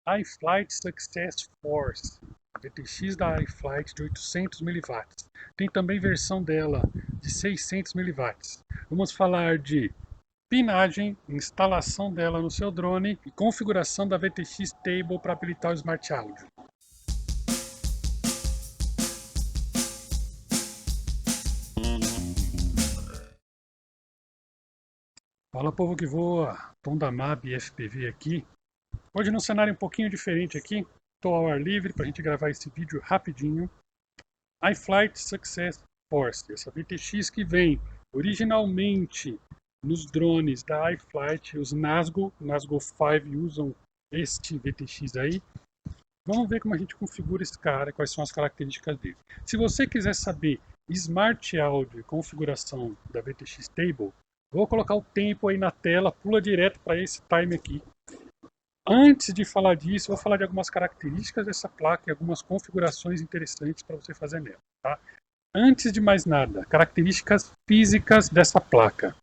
iFlight Success Force, a VTX da iFlight de 800 mW. Tem também versão dela de 600 mW. Vamos falar de pinagem, instalação dela no seu drone e configuração da VTX Table para habilitar o Smart Audio. Fala povo que voa, Tom da MAB FPV aqui. Hoje num cenário um pouquinho diferente aqui, estou ao ar livre para a gente gravar esse vídeo rapidinho. iFlight Success Force, essa VTX que vem originalmente nos drones da iFlight, os Nazgul 5 usam este VTX aí. Vamos ver como a gente configura esse cara, quais são as características dele. Se você quiser saber Smart Audio e configuração da VTX Table, vou colocar o tempo aí na tela, pula direto para esse time aqui. Antes de falar disso, vou falar de algumas características dessa placa e algumas configurações interessantes para você fazer nela. Tá? Antes de mais nada, características físicas dessa placa.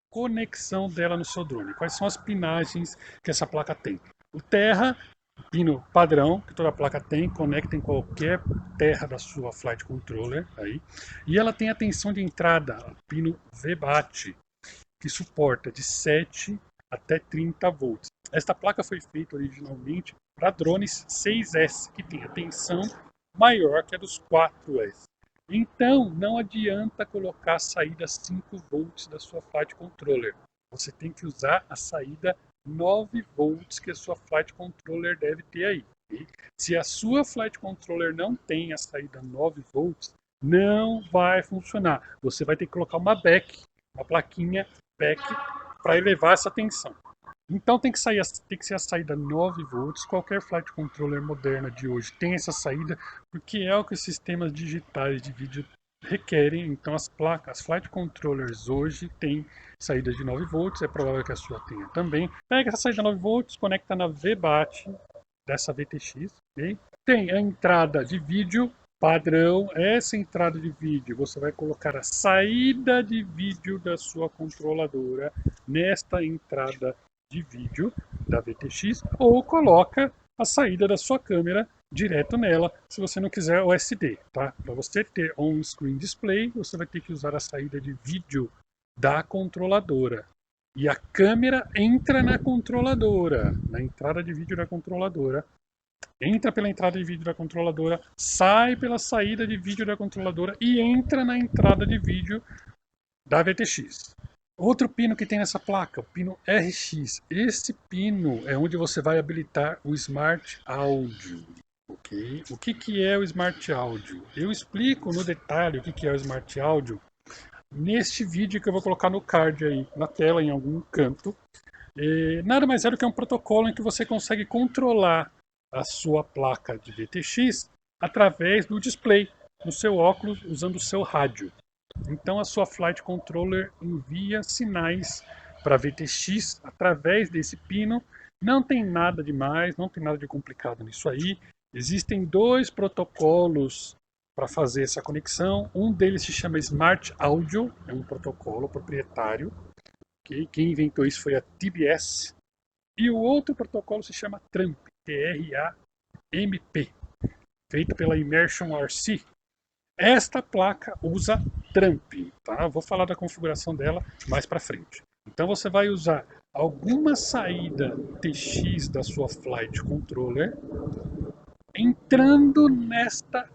Conexão dela no seu drone. Quais são as pinagens que essa placa tem? O Terra, pino padrão, que toda placa tem, conecta em qualquer terra da sua Flight Controller. Aí. E ela tem a tensão de entrada, pino VBAT, que suporta de 7 até 30 volts. Esta placa foi feita originalmente para drones 6S, que tem a tensão maior que a dos 4S. Então, não adianta colocar a saída 5 volts da sua Flight Controller. Você tem que usar a saída 9 volts que a sua Flight Controller deve ter aí. Se a sua Flight Controller não tem a saída 9 volts, não vai funcionar. Você vai ter que colocar uma plaquinha back para elevar essa tensão. Então tem que ser a saída 9 volts. Qualquer Flight Controller moderna de hoje tem essa saída, porque é o que os sistemas digitais de vídeo requerem. Então as Flight Controllers hoje têm saída de 9 volts, é provável que a sua tenha também. Pega essa saída 9 volts, conecta na VBAT dessa VTX, okay? Tem a entrada de vídeo padrão. Essa entrada de vídeo, você vai colocar a saída de vídeo da sua controladora nesta entrada de vídeo da VTX, ou coloca a saída da sua câmera direto nela, se você não quiser OSD, tá? Para você ter on-screen display, você vai ter que usar a saída de vídeo da controladora. E a câmera entra na controladora, na entrada de vídeo da controladora. Entra pela entrada de vídeo da controladora, sai pela saída de vídeo da controladora e entra na entrada de vídeo da VTX. Outro pino que tem nessa placa, o pino RX. Esse pino é onde você vai habilitar o Smart Audio. Okay? O que é o Smart Audio? Eu explico no detalhe o que é o Smart Audio neste vídeo que eu vou colocar no card aí, na tela, em algum canto. Nada mais é do que um protocolo em que você consegue controlar a sua placa de VTX através do display no seu óculos usando o seu rádio. Então a sua Flight Controller envia sinais para a VTX através desse pino. Não tem nada demais, não tem nada de complicado nisso aí. Existem dois protocolos para fazer essa conexão. Um deles se chama Smart Audio, é um protocolo proprietário. Okay? Quem inventou isso foi a TBS. E o outro protocolo se chama TRAMP, T-R-A-M-P, feito pela Immersion RC. Esta placa usa TRAMP, tá? Vou falar da configuração dela mais para frente. Então você vai usar alguma saída TX da sua Flight Controller entrando nesta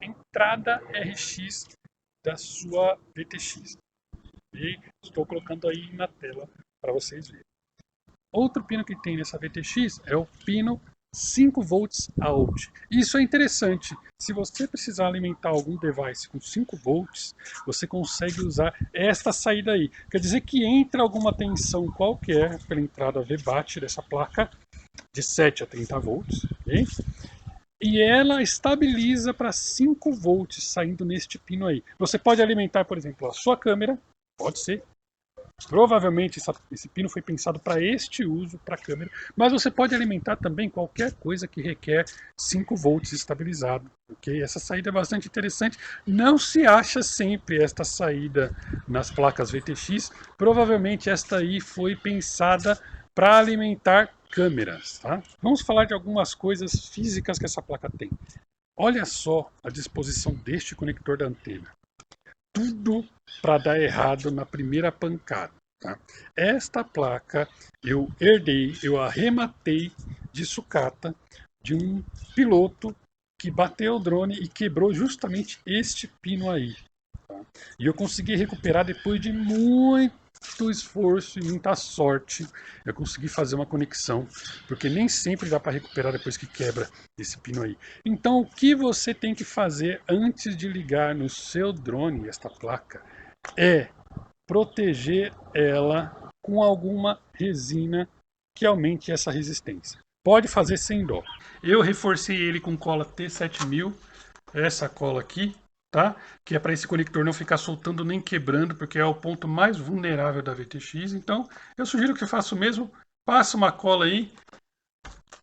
entrada RX da sua VTX. E estou colocando aí na tela para vocês verem. Outro pino que tem nessa VTX é o pino 5 volts out. Isso é interessante. Se você precisar alimentar algum device com 5 volts, você consegue usar esta saída aí. Quer dizer que entra alguma tensão qualquer pela entrada VBAT dessa placa de 7 a 30 volts, okay? E ela estabiliza para 5 volts saindo neste pino aí. Você pode alimentar, por exemplo, a sua câmera, pode ser. Provavelmente esse pino foi pensado para este uso, para a câmera, mas você pode alimentar também qualquer coisa que requer 5 volts estabilizado. Okay? Essa saída é bastante interessante. Não se acha sempre esta saída nas placas VTX. Provavelmente esta aí foi pensada para alimentar câmeras. Tá? Vamos falar de algumas coisas físicas que essa placa tem. Olha só a disposição deste conector da antena. Tudo para dar errado na primeira pancada. Tá? Esta placa eu herdei, eu arrematei de sucata de um piloto que bateu o drone e quebrou justamente este pino aí. Tá? E eu consegui recuperar depois de muito esforço e muita sorte. Eu consegui fazer uma conexão, porque nem sempre dá para recuperar depois que quebra esse pino aí. Então o que você tem que fazer antes de ligar no seu drone esta placa é proteger ela com alguma resina que aumente essa resistência. Pode fazer sem dó. Eu reforcei ele com cola T7000, essa cola aqui, tá? Que é para esse conector não ficar soltando nem quebrando, porque é o ponto mais vulnerável da VTX. Então, eu sugiro que você faça o mesmo. Passa uma cola aí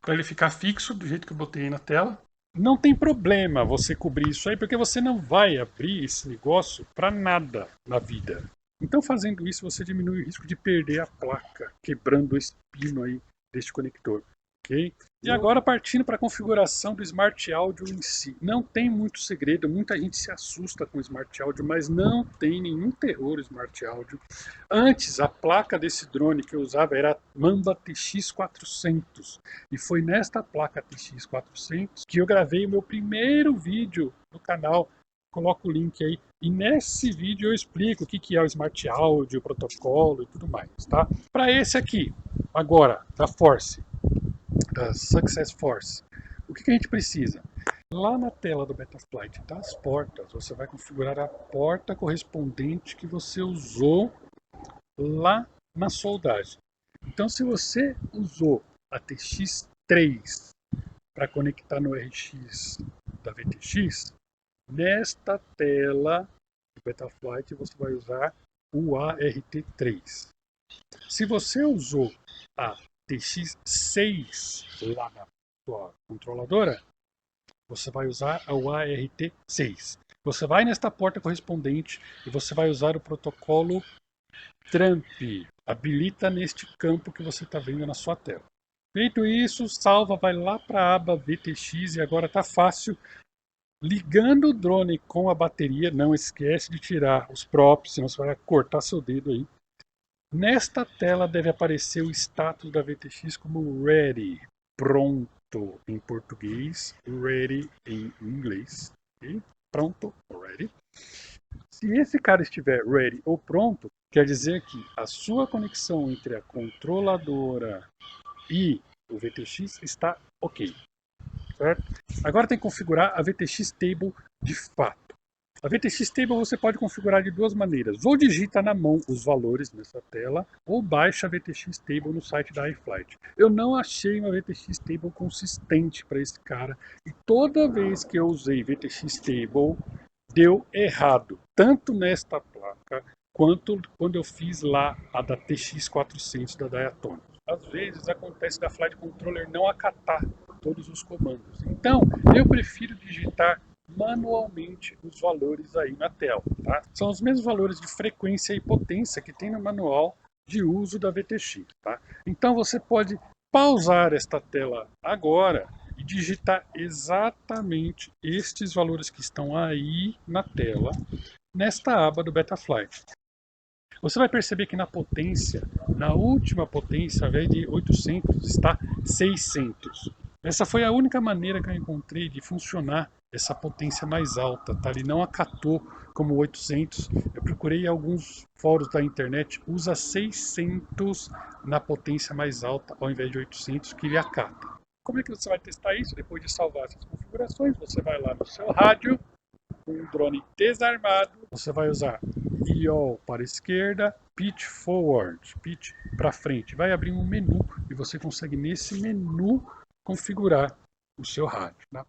para ele ficar fixo do jeito que eu botei aí na tela. Não tem problema você cobrir isso aí, porque você não vai abrir esse negócio para nada na vida. Então, fazendo isso, você diminui o risco de perder a placa, quebrando esse pino aí deste conector. Okay? E agora partindo para a configuração do Smart Audio em si. Não tem muito segredo, muita gente se assusta com o Smart Audio, mas não tem nenhum terror Smart Audio. Antes, a placa desse drone que eu usava era a Mamba TX400. E foi nesta placa TX400 que eu gravei o meu primeiro vídeo no canal. Coloco o link aí. E nesse vídeo eu explico o que é o Smart Audio, o protocolo e tudo mais. Tá? Para esse aqui, agora, da Force. Da Success Force. O que a gente precisa? Lá na tela do Betaflight das portas, você vai configurar a porta correspondente que você usou lá na soldagem. Então, se você usou a TX3 para conectar no RX da VTX, nesta tela do Betaflight você vai usar o ART3. Se você usou a TX6 lá na sua controladora, você vai usar o ART6. Você vai nesta porta correspondente e você vai usar o protocolo TRAMP. Habilita neste campo que você está vendo na sua tela. Feito isso, salva, vai lá para a aba VTX e agora está fácil. Ligando o drone com a bateria, não esquece de tirar os props, senão você vai cortar seu dedo aí. Nesta tela deve aparecer o status da VTX como ready, pronto em português, ready em inglês, okay? Pronto, ready. Se esse cara estiver ready ou pronto, quer dizer que a sua conexão entre a controladora e o VTX está ok, certo? Agora tem que configurar a VTX Table de fato. A VTX Table você pode configurar de duas maneiras. Ou digita na mão os valores nessa tela, ou baixa a VTX Table no site da iFlight. Eu não achei uma VTX Table consistente para esse cara. E toda vez que eu usei VTX Table, deu errado. Tanto nesta placa, quanto quando eu fiz lá a da TX400 da Diatonic. Às vezes acontece da Flight Controller não acatar todos os comandos. Então, eu prefiro digitar manualmente os valores aí na tela. Tá? São os mesmos valores de frequência e potência que tem no manual de uso da VTX. Tá? Então você pode pausar esta tela agora e digitar exatamente estes valores que estão aí na tela, nesta aba do Betaflight. Você vai perceber que na potência, na última potência, ao invés de 800, está 600. Essa foi a única maneira que eu encontrei de funcionar essa potência mais alta, tá? Ele não acatou como 800. Eu procurei alguns fóruns da internet, usa 600 na potência mais alta ao invés de 800, que ele acata. Como é que você vai testar isso? Depois de salvar essas configurações, você vai lá no seu rádio, com o drone desarmado, você vai usar yaw para a esquerda, pitch forward, pitch para frente. Vai abrir um menu e você consegue nesse menu configurar o seu rádio. Tá?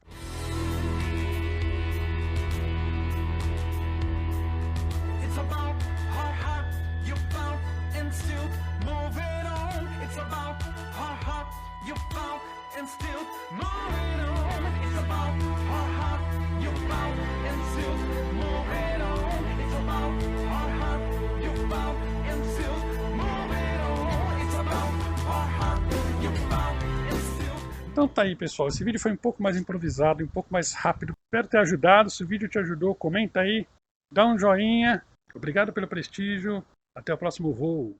Então tá aí, pessoal, esse vídeo foi um pouco mais improvisado, um pouco mais rápido. Espero ter ajudado. Se o vídeo te ajudou, comenta aí, dá um joinha. Obrigado pelo prestígio. Até o próximo voo.